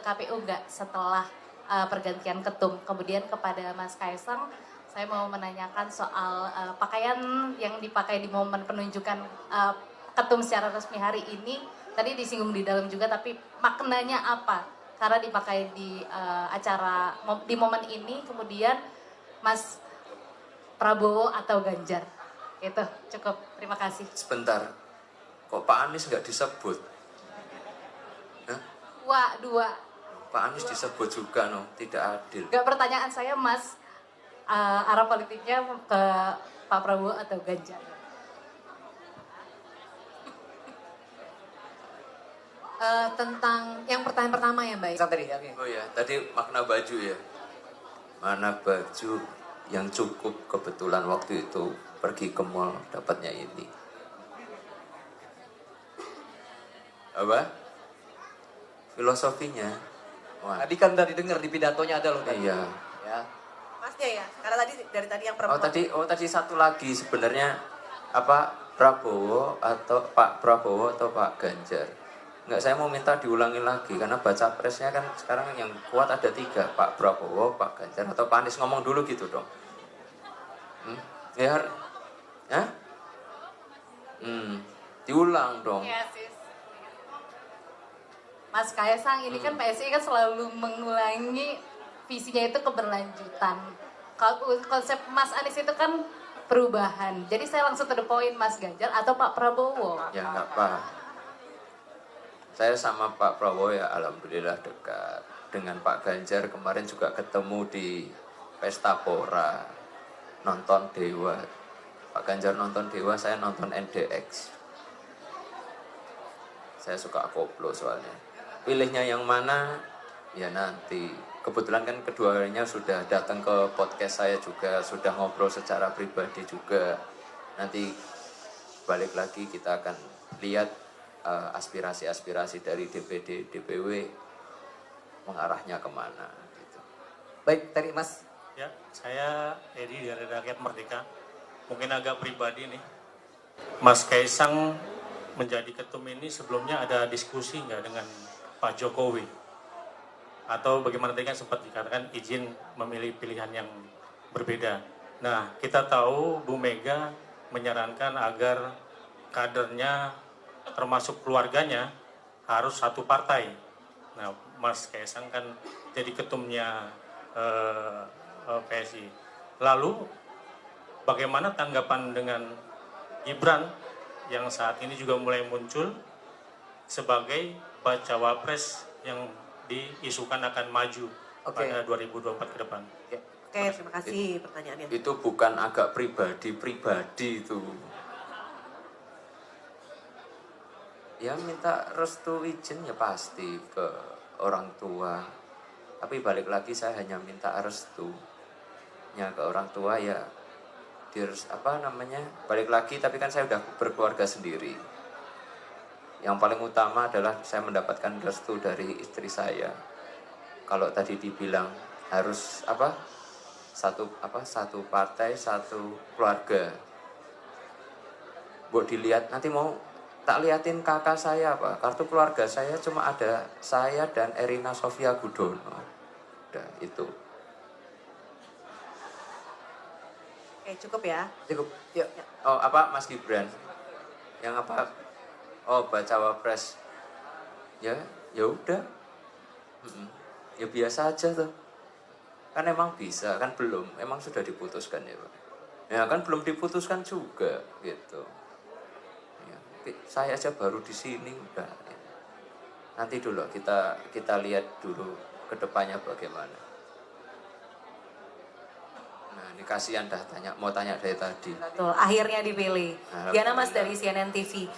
KPU nggak setelah pergantian ketum? Kemudian kepada Mas Kaisang, saya mau menanyakan soal pakaian yang dipakai di momen penunjukan ketum secara resmi hari ini. Tadi disinggung di dalam juga, tapi maknanya apa? Karena dipakai di acara di momen ini, kemudian Mas Prabowo atau Ganjar? Itu cukup, terima kasih. Sebentar, kok Pak Anies nggak disebut? Hah? Dua. Pak Anies disebut juga, no, tidak adil. Gak, pertanyaan saya Mas, arah politiknya ke Pak Prabowo atau Ganjar? Tentang yang pertanyaan pertama ya Mbak. Oh ya, tadi makna baju ya. Mana baju yang cukup kebetulan waktu itu pergi ke mall dapatnya ini. Apa? Filosofinya. Wah. Tadi kan udah didengar di pidatonya ada loh tadi. Iya. Ya. Masnya ya, karena dari tadi yang perempuan. Tadi satu lagi sebenarnya apa, Prabowo atau Pak Prabowo atau Pak Ganjar. Enggak, saya mau minta diulangi lagi karena baca presnya kan sekarang yang kuat ada 3, Pak Prabowo, Pak Ganjar atau Pak Anies. Ngomong dulu gitu dong. Ya, ya? Diulang dong. Iya, sis. Mas Kaisang, ini kan PSI kan selalu mengulangi visinya itu keberlanjutan. Konsep Mas Anies itu kan perubahan. Jadi saya langsung to the point, Mas Ganjar atau Pak Prabowo? Ya enggak apa. Saya sama Pak Prabowo ya alhamdulillah dekat. Dengan Pak Ganjar kemarin juga ketemu di Pesta Pora, nonton Dewa. Pak Ganjar nonton Dewa, saya nonton NDX. Saya suka koplo soalnya. Pilihnya yang mana? Ya nanti. Kebetulan kan keduanya sudah datang ke podcast saya juga, sudah ngobrol secara pribadi juga. Nanti balik lagi kita akan lihat aspirasi-aspirasi dari DPD, DPW mengarahnya kemana. Gitu. Baik, tadi Mas. Ya, saya Edi dari Rakyat Merdeka. Mungkin agak pribadi nih. Mas Kaisang menjadi ketum ini sebelumnya ada diskusi nggak dengan Pak Jokowi? Atau bagaimana tadi kan sempat dikatakan izin memilih pilihan yang berbeda. Nah, kita tahu Bu Mega menyarankan agar kadernya termasuk keluarganya harus satu partai. Nah, Mas Kaisang kan jadi ketumnya PSI. Lalu bagaimana tanggapan dengan Gibran yang saat ini juga mulai muncul sebagai bacawa pres yang diisukan akan maju pada 2024 ke depan? Oke, terima kasih pertanyaannya. Itu bukan agak pribadi itu. Ya minta restu izin ya pasti ke orang tua. Tapi balik lagi saya hanya minta restunya ke orang tua ya. Balik lagi, tapi kan saya udah berkeluarga sendiri. Yang paling utama adalah saya mendapatkan restu dari istri saya. Kalau tadi dibilang harus satu partai, satu keluarga. Buat dilihat nanti mau tak liatin kakak saya kartu keluarga saya cuma ada saya dan Erina Sofia Gudono. Udah itu. Oke, cukup ya. Cukup. Yuk. Oh, Mas Gibran? Yang apa? Oh, bacawa pres. Ya udah. Ya biasa aja tuh. Kan emang bisa, kan belum. Emang sudah diputuskan ya, Pak. Ya kan belum diputuskan juga gitu. Ya, saya aja baru di sini udah. Nanti dulu kita lihat dulu ke depannya bagaimana. Nah, ini kasihan dah mau tanya dari tadi. Betul, akhirnya dipilih. Diana Mas dari CNN TV.